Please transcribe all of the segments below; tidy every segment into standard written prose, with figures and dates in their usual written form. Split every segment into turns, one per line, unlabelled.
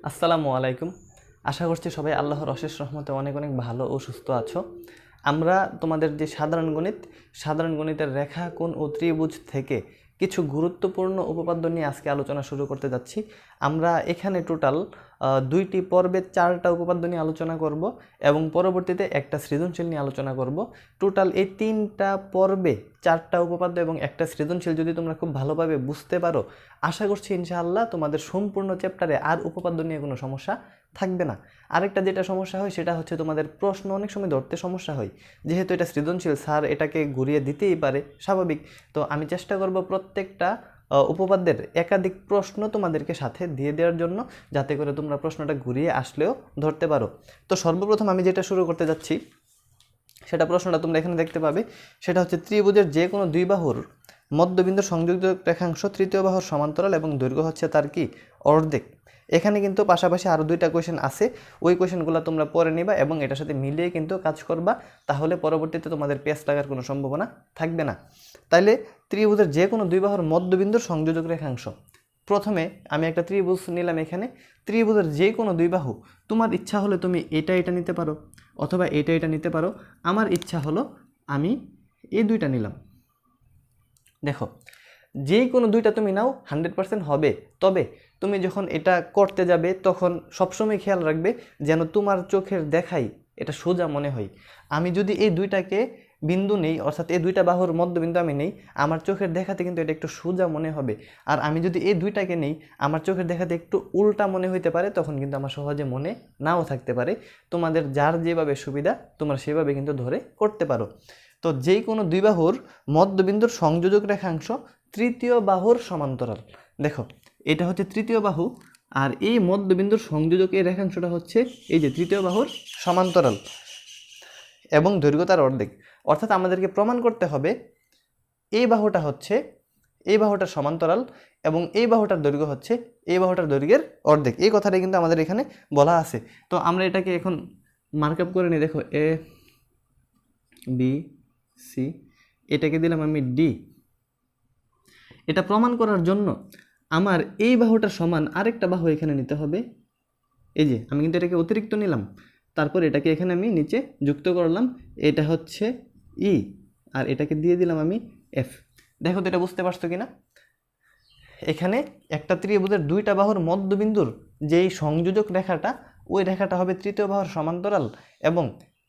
আসসালামু আলাইকুম। আশা করছি সবাই আল্লাহর অশেষ রহমতে অনেক অনেক ভালো ও সুস্থ আছো। আমরা তোমাদের যে সাধারণ গণিতের রেখা কোণ ও ত্রিভুজ থেকে কিছু গুরুত্বপূর্ণ উপপাদ্য নিয়ে আজকে আলোচনা শুরু করতে যাচ্ছি। আমরা এখানে টোটাল 2টি পর্বে 4টা উপপাদ্য নিয়ে আলোচনা করব এবং পরবর্তীতে একটা সৃজনশীল নিয়ে আলোচনা করব। টোটাল এই 3টা পর্বে 4টা উপপাদ্য এবং একটা সৃজনশীল যদি তোমরা খুব ভালোভাবে বুঝতে পারো, আশা করছি ইনশাআল্লাহ তোমাদের সম্পূর্ণ চ্যাপ্টারে আর উপপাদ্য নিয়ে কোনো সমস্যা থাকবে না। আরেকটা যেটা সমস্যা হয় সেটা হচ্ছে তোমাদের প্রশ্ন অনেক সময় ধরতে সমস্যা হয়, যেহেতু এটা সৃজনশীল, স্যার এটাকে ঘুরিয়ে দিতেই পারে, স্বাভাবিক। তো আমি চেষ্টা করব প্রত্যেকটা উপপাদ্যের একাধিক প্রশ্ন তোমাদেরকে সাথে দিয়ে দেওয়ার জন্য, যাতে করে তোমরা প্রশ্নটা ঘুরিয়ে আসলেও ধরতে পারো। তো সর্বপ্রথম আমি যেটা শুরু করতে যাচ্ছি সেটা প্রশ্নটা তোমরা এখানে দেখতে পাবে। সেটা হচ্ছে ত্রিভুজের যে কোনো দুই বাহুর মধ্যবিন্দুর সংযুক্ত রেখাংশ তৃতীয় বাহুর সমান্তরাল এবং দৈর্ঘ্য হচ্ছে তার কি অর্ধেক। এখানে কিন্তু পাশাপাশি আরও 2টা কোয়েশ্চেন আছে, ওই কোয়েশ্চেনগুলো তোমরা পড়ে নিবা এবং এটার সাথে মিলিয়ে কিন্তু কাজ করবা, তাহলে পরবর্তীতে তোমাদের পেঁচ লাগার কোনো সম্ভাবনা থাকবে না। তাইলে ত্রিভুজের যে কোনো দুই বাহুর মধ্যবিন্দুর সংযোজক রেখাংশ, প্রথমে আমি একটা ত্রিভুজ নিলাম। এখানে ত্রিভুজের যে কোনো দুই বাহু, তোমার ইচ্ছা হলে তুমি এটা নিতে পারো অথবা এটা নিতে পারো। আমার ইচ্ছা হলো আমি এই 2টা নিলাম। দেখো, যে কোনো 2টা তুমি নাও 100% হবে, তবে তুমি যখন এটা করতে যাবে তখন সবসময় খেয়াল রাখবে যেন তোমার চোখের দেখাই এটা সোজা মনে হয়। আমি যদি এই 2টাকে বিন্দু নেই, অর্থাৎ এই 2টা বাহুর মধ্যবিন্দু আমি নেই, আমার চোখের দেখাতে কিন্তু এটা একটু সোজা মনে হবে। আর আমি যদি এই 2টাকে নেই, আমার চোখের দেখাতে একটু উল্টা মনে হইতে পারে, তখন কিন্তু আমার সহজে মনে নাও থাকতে পারে। তোমাদের যার যেভাবে সুবিধা তোমরা সেভাবে কিন্তু ধরে করতে পারো। তো যেই কোনো দুই বাহুর মধ্যবিন্দুর সংযোজক রেখাংশ তৃতীয় বাহুর সমান্তরাল। দেখো, এটা হচ্ছে তৃতীয় বাহু, আর এই মধ্যবিন্দুর সংযোজক এই রেখাংশটা হচ্ছে এই যে তৃতীয় বাহুর সমান্তরাল এবং দৈর্ঘ্য তার অর্ধেক। অর্থাৎ আমাদেরকে প্রমাণ করতে হবে এই বাহুটার সমান্তরাল এবং এই বাহুটার দৈর্ঘ্য হচ্ছে এই বাহুটার দৈর্ঘ্যের অর্ধেক। এই কথাটা কিন্তু আমাদের এখানে বলা আছে। তো আমরা এটাকে এখন মার্কআপ করে নিই। দেখো, এ বি সি, এটাকে দিলাম আমি ডি। এটা প্রমাণ করার জন্য আমার এই বাহুটার সমান আরেকটা বাহু এখানে নিতে হবে। এই যে আমি কিন্তু এটাকে অতিরিক্ত নিলাম, তারপর এটাকে এখানে আমি নিচে যুক্ত করলাম। এটা হচ্ছে ই, আর এটাকে দিয়ে দিলাম আমি এফ। দেখো তো এটা বুঝতে পারছো কিনা? এখানে একটা ত্রিভুজের 2টা বাহুর মধ্যবিন্দুর যেই সংযোজক রেখাটা, ওই রেখাটা হবে তৃতীয় বাহুর সমান্তরাল এবং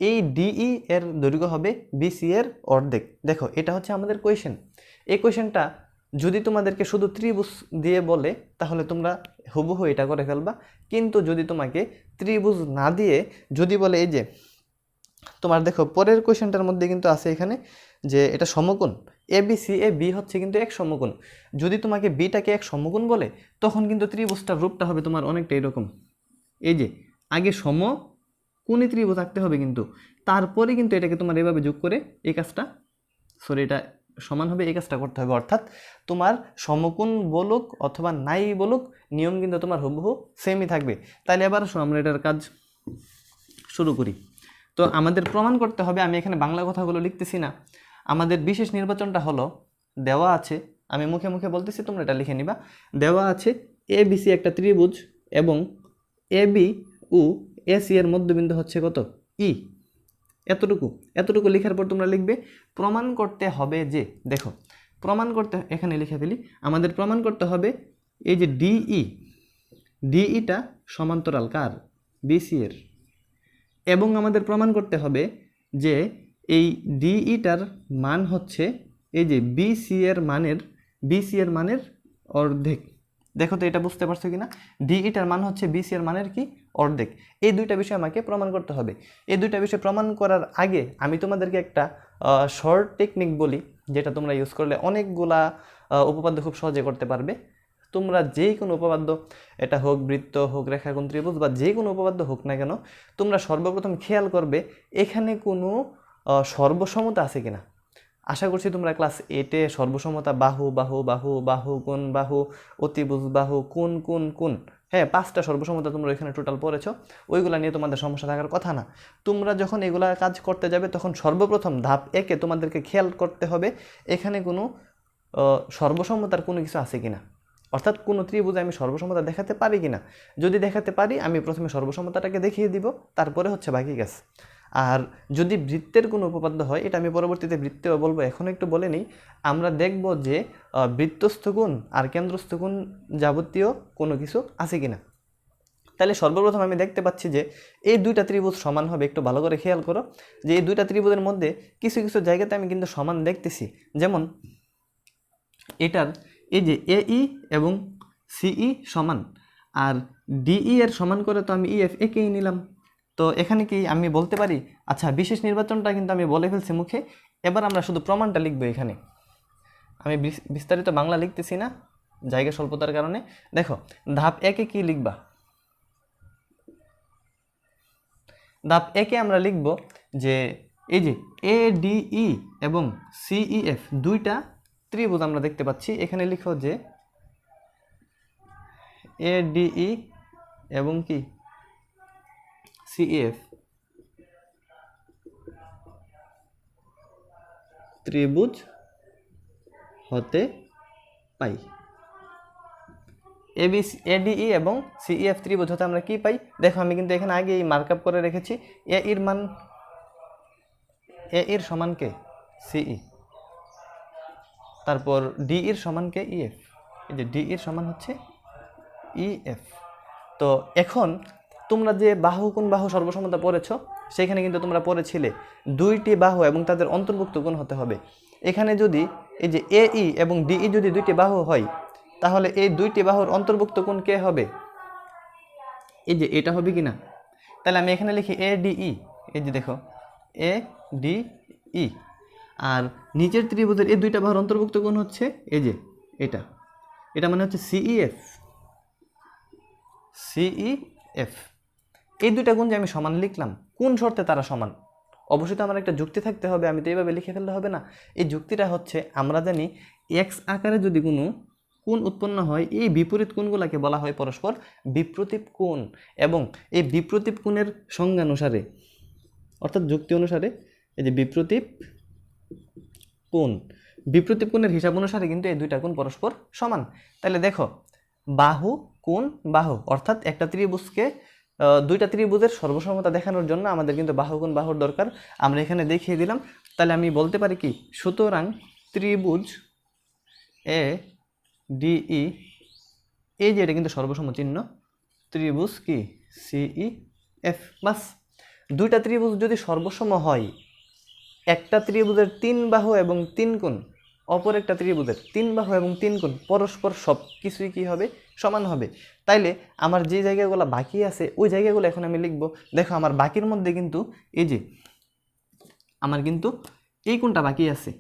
এই ডিই এর দৈর্ঘ্য হবে বিসি এর অর্ধেক। দেখো, এটা হচ্ছে আমাদের কোয়েশ্চেন। এই কোয়েশ্চেনটা যদি তোমাদেরকে শুধু ত্রিভুজ দিয়ে বলে তাহলে তোমরা হুবহু এটা করে ফেলবা, কিন্তু যদি তোমাকে ত্রিভুজ না দিয়ে যদি বলে এই যে তোমার, দেখো পরের কোয়েশ্চেনটার মধ্যে কিন্তু আছে এখানে যে এটা সমকোণ A B C A B হচ্ছে কিন্তু এক সমকোণ। যদি তোমাকে বিটাকে এক সমকোণ বলে তখন কিন্তু ত্রিভুজটার রূপটা হবে তোমার অনেকটা এরকম। এই যে আগে সমকোণী ত্রিভুজ থাকতে হবে, কিন্তু তারপরে কিন্তু এটাকে তোমার এভাবে যোগ করে এই কাজটা, এটা সমান হবে, এই কাজটা করতে হবে। অর্থাৎ তোমার সমকোণ বলুক অথবা নাই বলুক, নিয়ম কিন্তু তোমার হুবহু সেমই থাকবে। তাহলে এবার আমরা এটার কাজ শুরু করি। তো আমাদের প্রমাণ করতে হবে, আমি এখানে বাংলা কথাগুলো লিখতেছি না, আমাদের বিশেষ নির্বাচনটা হলো দেওয়া আছে, আমি মুখে মুখে বলতেছি, তোমরা এটা লিখে নিবা। দেওয়া আছে এ বি সি একটা ত্রিভুজ এবং A B O A C এর মধ্যবিন্দু হচ্ছে কত? ই। এতটুকু লেখার পর তোমরা লিখবে প্রমাণ করতে হবে যে, দেখো প্রমাণ করতে, এখানে লিখে ফেলি, আমাদের প্রমাণ করতে হবে এই যে ডিইটা সমান্তরাল কার? বিসি এর। এবং আমাদের প্রমাণ করতে হবে যে এই ডিইটার মান হচ্ছে এই যে বিসি এর মানের অর্ধেক। দেখো তো এটা বুঝতে পারছো কিনা? ডিইটার মান হচ্ছে বিসি এর মানের কি? অর্ধেক। এই 2টা বিষয় আমাকে প্রমাণ করতে হবে। এই 2টা বিষয় প্রমাণ করার আগে আমি তোমাদেরকে একটা শর্ট টেকনিক বলি, যেটা তোমরা ইউজ করলে অনেকগুলা উপপাদ্য খুব সহজে করতে পারবে। তোমরা যেই কোনো উপপাদ্য, এটা হোক বৃত্ত, হোক রেখাকোণ, ত্রিভুজ বা যে কোনো উপপাদ্য হোক না কেন, তোমরা সর্বপ্রথম খেয়াল করবে এখানে কোনো সর্বসমতা আছে কিনা। আশা করছি তোমরা ক্লাস 8-এ সর্বসমতা, বাহু বাহু বাহু বাহু কোণ বাহু, অতিভুজ বাহু, কোণ কোণ কোণ, হ্যাঁ 5টা সর্বসমতা তোমরা এখানে টোটাল পড়েছো। ওইগুলা নিয়ে তোমাদের সমস্যা থাকার কথা না। তোমরা যখন এগুলা কাজ করতে যাবে তখন সর্বপ্রথম ধাপ 1-এ তোমাদেরকে খেয়াল করতে হবে এখানে কোনো সর্বসমতার কোনো কিছু আছে কিনা। অর্থাৎ কোনো ত্রিভুজে আমি সর্বসমতা দেখাতে পারি কিনা। যদি দেখাতে পারি আমি প্রথমে সর্বসমতাটাকে দেখিয়ে দিব, তারপরে হচ্ছে বাকি কাজ। আর যদি বৃত্তের কোনো উপপাদ্য হয়, এটা আমি পরবর্তীতে বৃত্তেও বলবো, এখন একটু বলে নিই। আমরা দেখব যে বৃত্তস্থ কোণ আর কেন্দ্রস্থ কোণ যাবতীয় কোনো কিছু আছে কিনা। তাহলে সর্বপ্রথম আমি দেখতে পাচ্ছি যে এই দুইটা ত্রিভুজ সমান হবে। একটু ভালো করে খেয়াল করো যে এই দুইটা ত্রিভুজের মধ্যে কিছু কিছু জায়গাতে আমি কিন্তু সমান দেখতেছি। যেমন এটার এই যে এই এবং সিই সমান, আর ডিই এর সমান করে তো আমি ইএফ একেই নিলাম। তো এখানে কি আমি বলতে পারি, আচ্ছা বিশেষ নির্বাচনটা কিন্তু আমি বলে ফেলছি মুখে, এবার আমরা শুধু প্রমাণটা লিখবো। এখানে আমি বিস্তারিত বাংলা লিখতেছি না জায়গা স্বল্পতার কারণে। দেখো ধাপ একে কি লিখবা, ধাপ একে আমরা লিখব যে এই যে এডিই এবং সিইএফ দুইটা ত্রিভুজ আমরা দেখতে পাচ্ছি। এখানে লিখো যে এডিই এবং কি সিইএফ ত্রিভুজ হতে পাই। এডিই এবং সিইএফ ত্রিভুজ হতে আমরা কি পাই, দেখো আমি কিন্তু এখানে আগে মার্ক আপ করে রেখেছি। এ এর মান, এ এর সমান কে সিই, তারপর ডি এর সমান কে ইএফ। এই যে ডি এর সমান হচ্ছে ইএফ। তো এখন তোমরা যে বাহু কোণ বাহু সর্বসমতা পড়েছ, সেখানে কিন্তু তোমরা পড়েছিলে দুইটি বাহু এবং তাদের অন্তর্ভুক্ত কোণ হতে হবে। এখানে যদি এই যে এই এবং ডিই যদি দুইটি বাহু হয়, তাহলে এই দুইটি বাহুর অন্তর্ভুক্ত কোণ কে হবে, এই যে এটা হবে কিনা। তাহলে আমি এখানে লিখি এ ডিই, এই যে দেখো এ ডিই, আর নিচের ত্রিভুজের এই দুইটা বাহুর অন্তর্ভুক্ত কোণ হচ্ছে এই যে এটা, এটা মানে হচ্ছে সিইএফ। সিইএফ এই দুইটা কোণ যে আমি সমান লিখলাম, কোন শর্তে তারা সমান, অবশ্যই তো আমার একটা যুক্তি থাকতে হবে, আমি তো এইভাবে লিখে ফেললে হবে না। এই যুক্তিটা হচ্ছে আমরা জানি এক্স আকারে যদি কোনো কোণ উৎপন্ন হয়, এই বিপরীত কোণগুলোকে বলা হয় পরস্পর বিপ্রতীপ কোণ। এবং এই বিপ্রতীপ কোণের সংজ্ঞানুসারে অর্থাৎ যুক্তি অনুসারে এই যে বিপ্রতীপ কোণ, বিপ্রতীপ কোণের হিসাব অনুসারে কিন্তু এই দুইটা কোণ পরস্পর সমান। তাহলে দেখো বাহু কোণ বাহু, অর্থাৎ একটা ত্রিভুজকে দুইটা ত্রিভুজের সর্বসমতা দেখানোর জন্য আমাদের কিন্তু বাহু কোণ বাহুর দরকার। আমরা এখানে দেখিয়ে দিলাম। তাহলে আমি বলতে পারি কি, সুতরাং ত্রিভুজ এ ডিই, এই যে এটা কিন্তু সর্বসম চিহ্ন, ত্রিভুজ কি সিই এফ। বাস, দুইটা ত্রিভুজ যদি সর্বসম হয়, একটা ত্রিভুজের তিন বাহু এবং তিন কোণ, অপর একটা ত্রিভুজের তিন বাহু এবং তিন কোণ পরস্পর সব কিছুই কী হবে, সমান হবে। তাইলে আমার যে জায়গাগুলো বাকি আছে ওই জায়গাগুলো এখন আমি লিখব। দেখো আমার বাকির মধ্যে কিন্তু এই যে আমার কিন্তু এই কোণটা বাকি আছে,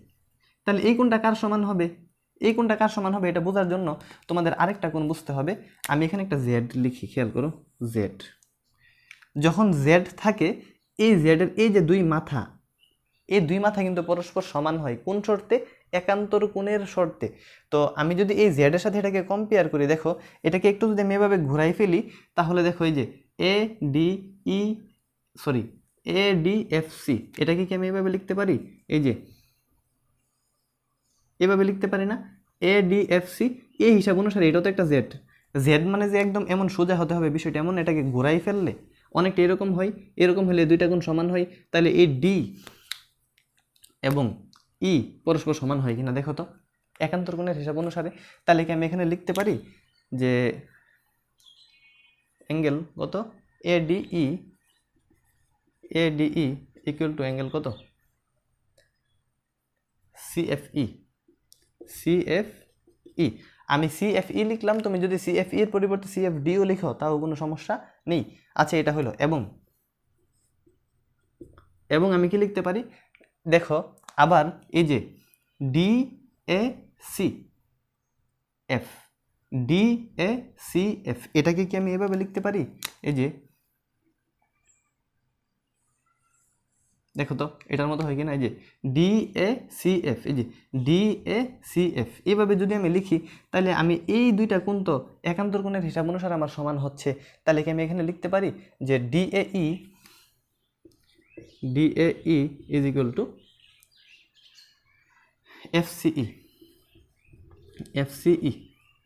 তাহলে এই কোণটা কার সমান হবে, এই কোণটা কার সমান হবে এটা বোঝার জন্য তোমাদের আরেকটা কোণ বুঝতে হবে। আমি এখানে একটা জেড লিখি, খেয়াল করো জেড। যখন জেড থাকে, এই জেডের এই যে দুই মাথা, এই দুই মাথা কিন্তু পরস্পর সমান হয় কোন শর্তে, একান্তর কোণের শর্তে। তো আমি যদি এই জেডের সাথে এটাকে কম্পেয়ার করি, দেখো এটাকে একটু যদি আমি এভাবে ঘুরাই ফেলি, তাহলে দেখো এই যে A D E sorry A D F C, এটাকে কি আমি এভাবে লিখতে পারি, এই যে এভাবে লিখতে পারি না, এ ডি এফ সি। এই হিসাব অনুসারে এটাও তো একটা জেড। জেড মানে যে একদম এমন সোজা হতে হবে বিষয়টা এমন, এটাকে ঘুরাই ফেললে অনেকটা এরকম হয়, এরকম হলে দুইটা কোণ সমান হয়। তাহলে এই ডি এবং ই পরস্পর সমান হয় কিনা দেখো তো একান্তর কোণের হিসাব অনুসারে। তাহলে কি আমি এখানে লিখতে পারি যে অ্যাঙ্গেল কত, এডিই ইকুয়াল টু অ্যাঙ্গেল কত সিএফই। সিএফই আমি সিএফই লিখলাম, তুমি যদি সিএফই এর পরিবর্তে সিএফডিও লিখো তাও কোনো সমস্যা নেই। আচ্ছা এটা হলো এবং আমি কি লিখতে পারি, দেখো আবার এই যে D A C F, D A C F, এটাকে কি আমি এভাবে লিখতে পারি, এই যে দেখো তো এটার মতো হয় কিনা, এই যে ডি এ সি এফ, এই যে ডি এ সি এফ, এইভাবে যদি আমি লিখি তাহলে আমি এই দুইটা কোণ তো একান্তর কোণের হিসাব অনুসারে আমার সমান হচ্ছে। তাহলে কি আমি এখানে লিখতে পারি যে ডিএই ইজ ইকুয়াল টু এফসিই।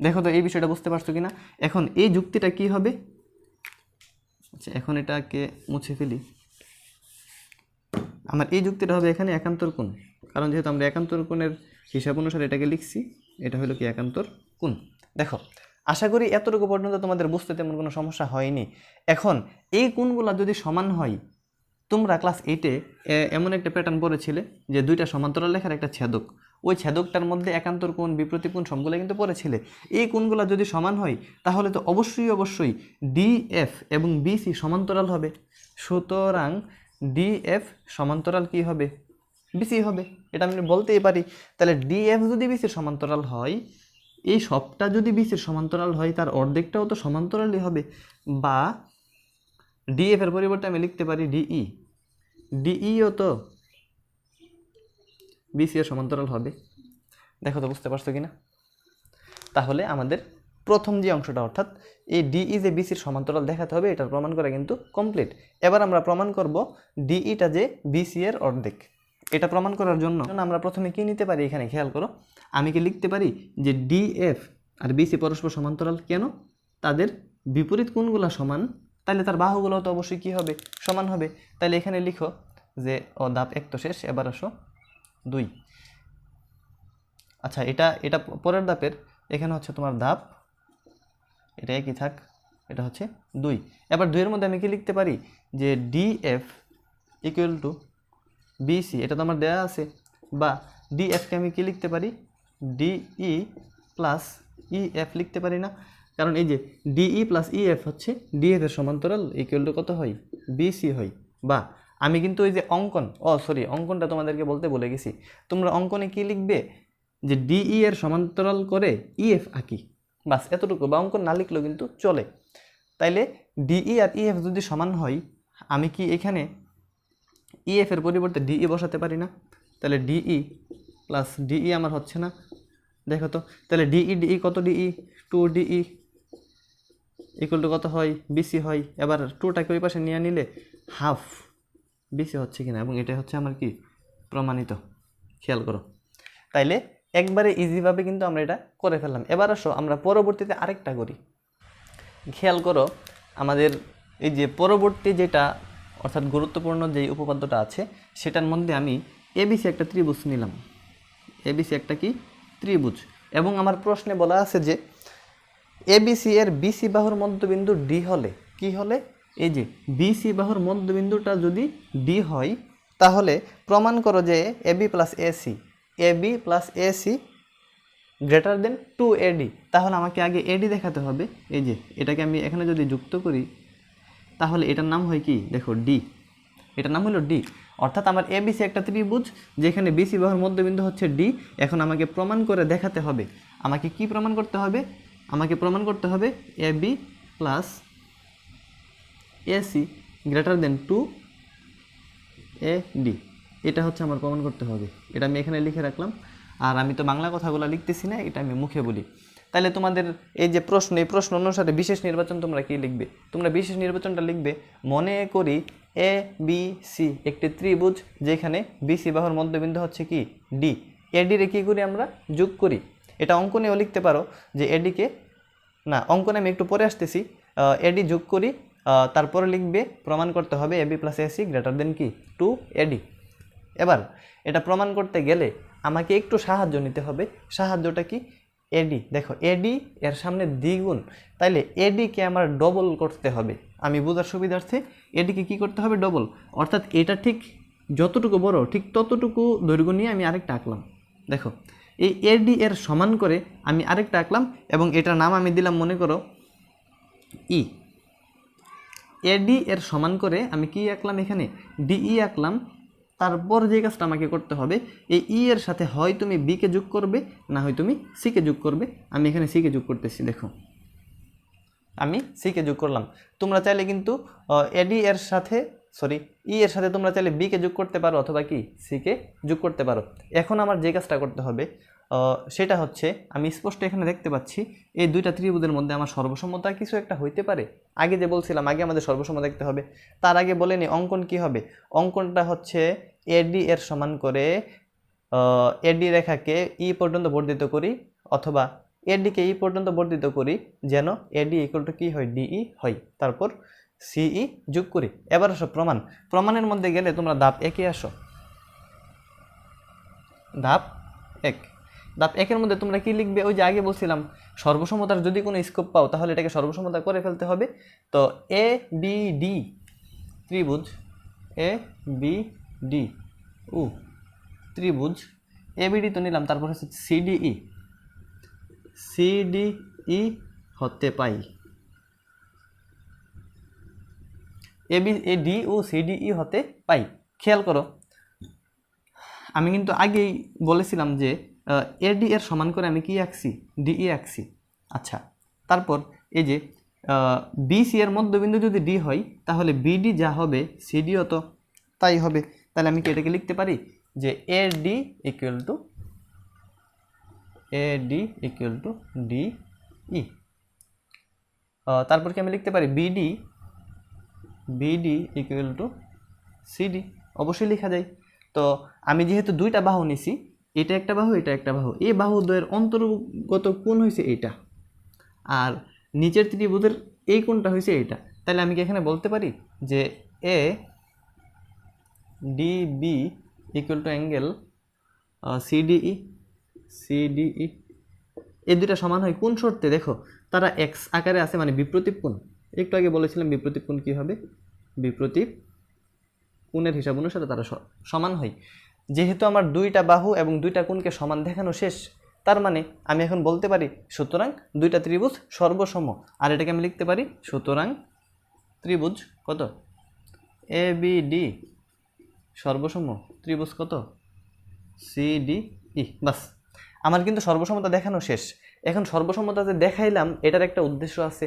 দেখো তো এই বিষয়টা বুঝতে পারছো কিনা। এখন এই যুক্তিটা কি হবে, আচ্ছা এখন এটাকে মুছে ফেলি। আমার এই যুক্তিটা হবে এখানে একান্তর কোণ, কারণ যেহেতু আমরা একান্তর কোণের হিসাব অনুসারে এটাকে লিখছি, এটা হলো কি একান্তর কোণ। দেখো আশা করি এতটুকু পর্যন্ত তোমাদের বুঝতে তেমন কোনো সমস্যা হয়নি। এখন এই কোণগুলো যদি সমান হয়, তোমরা ক্লাস 8-এ এমন একটা প্যাটার্ন পড়েছিলে যে দুইটা সমান্তরাল রেখার একটা ছেদক, ওই ছেদকটার মধ্যে একান্তর কোণ বিপ্রতি কোণ সবগুলো কিন্তু পড়েছিলে। এই কোণগুলো যদি সমান হয় তাহলে তো অবশ্যই ডিএফ এবং বিসি সমান্তরাল হবে। সুতরাং ডিএফ সমান্তরাল কি হবে, বিসি হবে, এটা আমি বলতেই পারি। তাহলে ডিএফ যদি বিসির সমান্তরাল হয়, এই সবটা যদি বিসির সমান্তরাল হয়, তার অর্ধেকটাও তো সমান্তরালই হবে। বা ডিএফ এর পরিবর্তে আমি লিখতে পারি ডিই, ডিইও তো বিসি এর সমান্তরাল হবে। দেখো তো বুঝতে পারছো কিনা। তাহলে আমাদের প্রথম যে অংশটা অর্থাৎ এই ডিই যে বিসির সমান্তরাল দেখাতে হবে, এটার প্রমাণ করা কিন্তু কমপ্লিট। এবার আমরা প্রমাণ করব ডিইটা যে বিসি এর অর্ধেক। এটা প্রমাণ করার জন্য আমরা প্রথমে কি নিতে পারি, এখানে খেয়াল করো, আমি কি লিখতে পারি যে ডিএফ আর বিসি পরস্পর সমান্তরাল। কেন? তাদের বিপরীত কোণগুলো সমান, তাহলে তার বাহুগুলো তো অবশ্যই কি হবে, সমান হবে। তাহলে এখানে লিখো যে ধাপ 1 তো শেষ, এবার আসো 2। আচ্ছা এটা পরের ধাপের, এখানে হচ্ছে তোমার ধাপ, এটা একই থাক, এটা হচ্ছে 2। এবার 2 এর মধ্যে আমি কি লিখতে পারি যে ডিএফ ইকুয়াল টু বিসি, এটা তো আমার দেওয়া আছে। বা ডিএফকে আমি কি লিখতে পারি, ডিই প্লাস ইএফ লিখতে পারি না? কারণ এই যে ডিই প্লাস ইএফ হচ্ছে ডিএফ এর সমান্তরাল, ইকুয়াল টু কত হয়, বিসি হয়। বা আমি কিন্তু ওই যে অঙ্কনটা তোমাদেরকে বলতে ভুলে গেছি। তোমরা অঙ্কনে কি লিখবে যে ডিই এর সমান্তরাল করে ইএফ আঁকি, বাস এতটুকু। বা অঙ্কন না লিখলেও কিন্তু চলে। তাইলে ডিই আর ইএফ যদি সমান হয়, আমি কি এখানে ইএফ এর পরিবর্তে ডিই বসাতে পারি না? তাহলে ডিই প্লাস ডিই আমার হচ্ছে না, দেখো তো। তাহলে ডিই কত, ডিই 2 ডিই ইকুয়াল টু কত হয়, বিসি হয়। এবার 2টাকে ওই পাশে নিয়ে নিলে হাফ বিসি হচ্ছে কিনা, এবং এটা হচ্ছে আমার কি প্রমাণিত। খেয়াল করো, তাইলে একবারে ইজিভাবে কিন্তু আমরা এটা করে ফেললাম। এবার আসো আমরা পরবর্তীতে আরেকটা করি। খেয়াল করো, আমাদের এই যে পরবর্তী যেটা অর্থাৎ গুরুত্বপূর্ণ যেই উপপাদ্যটা আছে, সেটার মধ্যে আমি এবিসি একটা ত্রিভুজ নিলাম। এবিসি একটা কি ত্রিভুজ, এবং আমার প্রশ্নে বলা আছে যে এবিসি এর বিসি বাহুর মধ্যবিন্দু ডি হলে, কি হলে, এই যে বিসি বাহুর মধ্যবিন্দুটা যদি ডি হয়, তাহলে প্রমাণ করো যে AB plus AC greater than 2AD। তাহলে আমাকে আগে এডি দেখাতে হবে। এই যে এটাকে আমি এখানে যদি যুক্ত করি, তাহলে এটার নাম হয় কি, দেখো ডি, এটার নাম হলো ডি। অর্থাৎ আমার এবিসি একটা ত্রিভুজ, যেখানে বিসি বাহুর মধ্যবিন্দু হচ্ছে ডি। এখন আমাকে প্রমাণ করে দেখাতে হবে, আমাকে কি প্রমাণ করতে হবে, আমাকে প্রমাণ করতে হবে AB plus AC greater than 2AD। এটা হচ্ছে আমার প্রমাণ করতে হবে। এটা আমি এখানে লিখে রাখলাম। আর আমি তো বাংলা কথাগুলো লিখতেছি না, এটা আমি মুখে বলি। তাহলে তোমাদের এই যে প্রশ্ন, এই প্রশ্ন অনুসারে বিশেষ নির্বাচন তোমরা কি লিখবে? তোমরা বিশেষ নির্বাচনটা লিখবে, মনে করি এ বি সি একটি ত্রিভুজ, যেখানে বিসি বাহুর মধ্যবিন্দু হচ্ছে কি ডি। এডি রে কী করি আমরা, যোগ করি। এটা অঙ্কনেও লিখতে পারো যে এডিকে, না অঙ্কনে আমি একটু পরে আসতেছি, এডি যোগ করি, তারপরে লিখবে প্রমাণ করতে হবে AB plus AC greater than কি 2AD। এবার এটা প্রমাণ করতে গেলে আমাকে একটু সাহায্য নিতে হবে। সাহায্যটা কি, এডি। দেখো এডি এর সামনে দ্বিগুণ, তাইলে এডিকে আমার ডবল করতে হবে। আমি বোঝার সুবিধার্থে এডিকে কি করতে হবে, ডবল। অর্থাৎ এটা ঠিক যতটুকু বড় ঠিক ততটুকু দৈর্ঘ্য নিয়ে আমি আরেকটা আঁকলাম। দেখো এই এডি এর সমান করে আমি আরেকটা আঁকলাম, এবং এটার নাম আমি দিলাম মনে করো ই। এডি এর সমান করে আমি কি আঁকলাম, এখানে ডিই আঁকলাম। তারপর যে কাজটা আমাকে করতে হবে, এই ই এর সাথে হয় তুমি বিকে যোগ করবে, না হয় তুমি সিকে যোগ করবে। আমি এখানে সিকে যোগ করতেছি, দেখো আমি সিকে যোগ করলাম। তোমরা চাইলে কিন্তু এডি এর সাথে ই এর সাথে তোমরা চাইলে বিকে যোগ করতে পারো, অথবা কি সিকে যোগ করতে পারো। এখন আমার যে কাজটা করতে হবে সেটা হচ্ছে, আমি স্পষ্ট এখানে দেখতে পাচ্ছি এই দুইটা ত্রিভুজের মধ্যে আমার সর্বসমতা কিছু একটা হইতে পারে। আগে যে বলছিলাম, আগে আমাদের সর্বসম দেখতে হবে। তার আগে বলেনি অঙ্কন কি হবে, অঙ্কনটা হচ্ছে এডি এর সমান করে এডি রেখাকে ই পর্যন্ত বর্ধিত করি, অথবা এডিকে ই পর্যন্ত বর্ধিত করি যেন এডি ইকুয়াল টু কি হয় ডিই হয়, তারপর সিই যোগ করি। এবার আসো প্রমাণের মধ্যে গেলে তোমরা ধাপ একে আসো। ধাপ একের মধ্যে তোমরা কি লিখবে? ওই যে আগে বলছিলাম সর্বসমতার যদি কোনো স্কোপ পাও তাহলে এটাকে সর্বসমতা করে ফেলতে হবে। তো এ বি ডি ত্রিভুজ, এ বি ডি ও ত্রিভুজ, এ বি ডি তো নিলাম, তারপর হচ্ছে সিডিই হতে পাই, এ ডি ও সিডিই হতে পাই। খেয়াল করো, আমি কিন্তু আগেই বলেছিলাম যে এডি এর সমান করে আমি কি আঁকছি? ডিই আঁকছি। আচ্ছা, তারপর এই যে বিসি এর মধ্যবিন্দু যদি ডি হয় তাহলে বিডি যা হবে সিডিও তো তাই হবে। তাহলে আমি কি এটাকে লিখতে পারি যে এডি ইকুয়াল টু ডিই। তারপর কি আমি লিখতে পারি বিডি ইকুয়াল টু সিডি? অবশ্যই লেখা যায়। তো আমি যেহেতু দুইটা বাহু নিছি, এটা একটা বাহু, এটা একটা বাহু, এই বাহু দ্বয়ের অন্তর্গত কোণ হয়েছে এইটা, আর নিচের ত্রিভুজের এই কোণটা হয়েছে এইটা। তাহলে আমি কি এখানে বলতে পারি যে A DB equal to angle CDE. এই দুইটা সমান হয় কোন শর্তে? দেখো, তারা এক্স আকারে আছে, মানে বিপ্রতীপ কোণ। একটু আগে বলেছিলাম বিপ্রতীপ কোণ কী হবে? বিপ্রতীপ কোণের হিসাব অনুসারে তারা সমান হয়। যেহেতু আমার দুইটা বাহু এবং দুইটা কোণকে সমান দেখানো শেষ, তার মানে আমি এখন বলতে পারি সুতরাং দুইটা ত্রিভুজ সর্বসম। আর এটাকে আমি লিখতে পারি সুতরাং ত্রিভুজ কত? এ বি ডি সর্বসম ত্রিভুজ কত? সিডিই। বাস, আমার কিন্তু সর্বসমতা দেখানো শেষ। এখন সর্বসমতা যে দেখাইলাম এটার একটা উদ্দেশ্য আছে।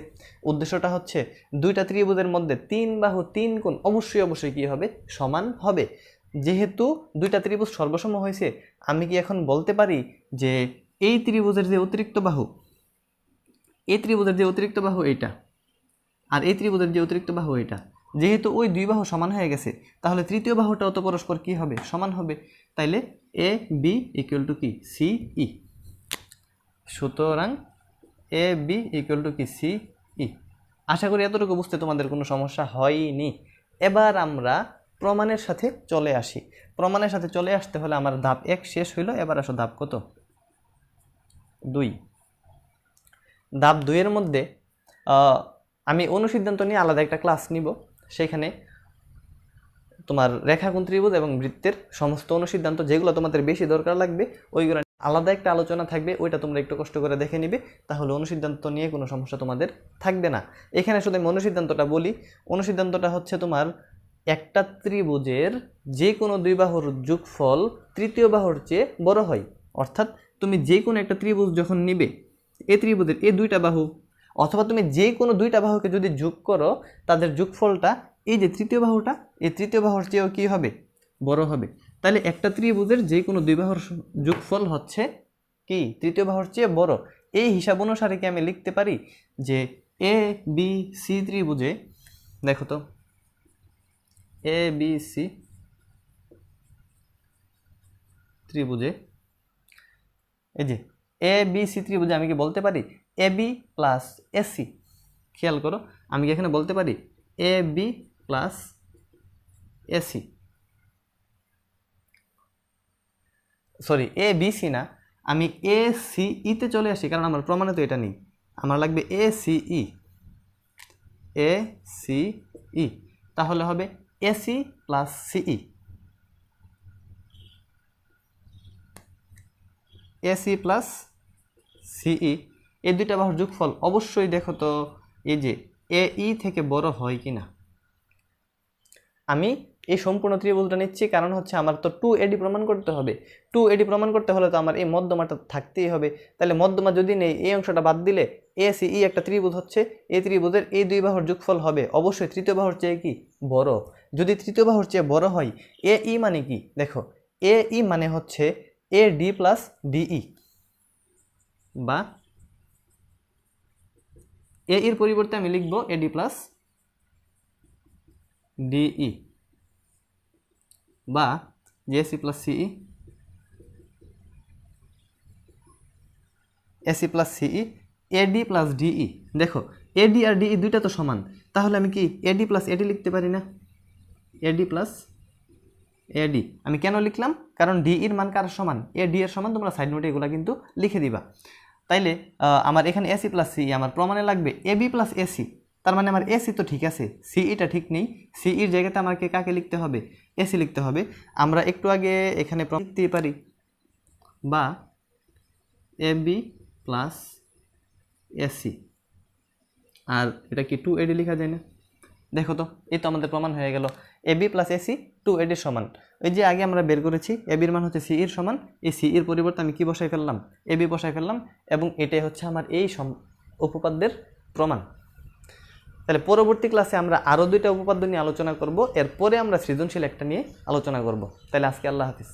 উদ্দেশ্যটা হচ্ছে দুইটা ত্রিভুজের মধ্যে তিন বাহু তিন কোণ অবশ্যই কী হবে? সমান হবে। যেহেতু দুইটা ত্রিভুজ সর্বসম হয়েছে, আমি কি এখন বলতে পারি যে এই ত্রিভুজের যে অতিরিক্ত বাহু, এইটা, আর এই ত্রিভুজের যে অতিরিক্ত বাহু এটা, যেহেতু ওই দুই বাহু সমান হয়ে গেছে, তাহলে তৃতীয় বাহুটাও তো পরস্পর কি হবে? সমান হবে। তাইলে এ বি ইকুয়াল টু কি? সিই। সুতরাং এ বি ইকুয়াল টু কি? সিই। আশা করি এতটুকু বুঝতে তোমাদের কোনো সমস্যা হয়নি। এবার আমরা প্রমাণের সাথে চলে আসি। প্রমাণের সাথে চলে আসতে হলে আমার ধাপ 1 শেষ হইল। এবার আসো ধাপ কত? 2। ধাপ 2 এর মধ্যে আমি অনুসিদ্ধান্ত নিয়ে আলাদা একটা ক্লাস নিব। সেখানে তোমার রেখাগুণ ত্রিভুজ এবং বৃত্তের সমস্ত অনুসিদ্ধান্ত যেগুলো তোমাদের বেশি দরকার লাগবে ওইগুলো আলাদা একটা আলোচনা থাকবে। ওইটা তোমরা একটু কষ্ট করে দেখে নিবে, তাহলে অনুসিদ্ধান্ত নিয়ে কোনো সমস্যা তোমাদের থাকবে না। এখানে শুধু আমি অনুসিদ্ধান্তটা বলি। অনুসিদ্ধান্তটা হচ্ছে তোমার একটা ত্রিভুজের যে কোনো দুই বাহুর যোগফল তৃতীয় বাহুর চেয়ে বড় হয়। অর্থাৎ তুমি যে কোনো একটা ত্রিভুজ যখন নিবে, এই ত্রিভুজের এই দুইটা বাহু, অথবা তুমি যে কোনো দুইটা বাহুকে যদি যোগ করো, তাদের যোগফলটা এই যে তৃতীয় বাহুটা, এই তৃতীয় বাহুর চেয়েও কী হবে? বড় হবে। তাহলে একটা ত্রিভুজের যে কোনো দুই বাহুর যোগফল হচ্ছে কি? তৃতীয় বাহুর চেয়ে বড়। এই হিসাব অনুসারে কি আমি লিখতে পারি যে এ বি সি ত্রিভুজে, দেখো তো, এ বি সি ত্রিভুজে, এই যে এ বি সি ত্রিভুজে আমি কি বলতে পারি এ বি প্লাস এসি? খেয়াল করো, আমি কি এখানে বলতে পারি A B plus AC? Sorry, A B C না, আমি এ সি ইতে চলে আসি, কারণ আমার প্রমাণে তো এটা নেই। আমার লাগবে এ সিই, তাহলে হবে এসি প্লাস সিই। এসি প্লাস সিই, এই দুইটা বাহুর যোগফল অবশ্যই দেখো তো এই যে এই থেকে বড় হয় কি না। আমি এই সম্পূর্ণ ত্রিভুজটা নিচ্ছি কারণ হচ্ছে আমার তো 2AD প্রমাণ করতে হবে। 2AD প্রমাণ করতে হলে তো আমার এই মধ্যমাটা থাকতেই হবে। তাহলে মধ্যমা যদি নেই, এই অংশটা বাদ দিলে এসিই একটা ত্রিভুজ হচ্ছে, এই ত্রিভুজের এই দুই বাহুর যোগফল হবে অবশ্যই তৃতীয় বাহুর চেয়ে কি? বড়। যদি তৃতীয় বাহুর চেয়ে বড় হয়, এই মানে কি? দেখো, এই মানে হচ্ছে AD প্লাস ডিই, বা এর পরিবর্তে আমি লিখব AD প্লাস ডিই, বা এসি প্লাস সিই। এসি প্লাস সিই, এডি প্লাস ডিই। দেখো এডি আর ডিই দুইটা তো সমান, তাহলে আমি কি এডি প্লাস এডি লিখতে পারি না? এডি প্লাস এডি আমি কেন লিখলাম? কারণ ডিইর মান কার সমান? এডি এর সমান। তোমরা সাইড নোটে এগুলো কিন্তু লিখে দিবা। তাইলে আমার এখানে এসি প্লাস সিই আমার প্রমাণে লাগবে এবি প্লাস এসি। তার মানে আমার এসি তো ঠিক আছে, সিইটা ঠিক নেই। সিইর জায়গাতে আমাকে কাকে লিখতে হবে? এসি লিখতে হবে। আমরা একটু আগে এখানে লিখতে পারি বা এবি প্লাস এসি, আর এটা কি 2AD লেখা যায় না? দেখো তো, এই তো আমাদের প্রমাণ হয়ে গেল এবি প্লাস এসি 2AD সমান। ওই যে আগে আমরা বের করেছি এবির মান হচ্ছে সিইর সমান, এই সিইর পরিবর্তে আমি কি বসাই ফেললাম? এবি বসাই ফেললাম, এবং এটাই হচ্ছে আমার এই উপপাদ্যের প্রমাণ। তাহলে পরবর্তী ক্লাসে আমরা আরও 2টা উপপাদ্য নিয়ে আলোচনা করব, এরপরে আমরা সৃজনশীল একটা নিয়ে আলোচনা করব। তাহলে আজকে আল্লাহ হাফিজ।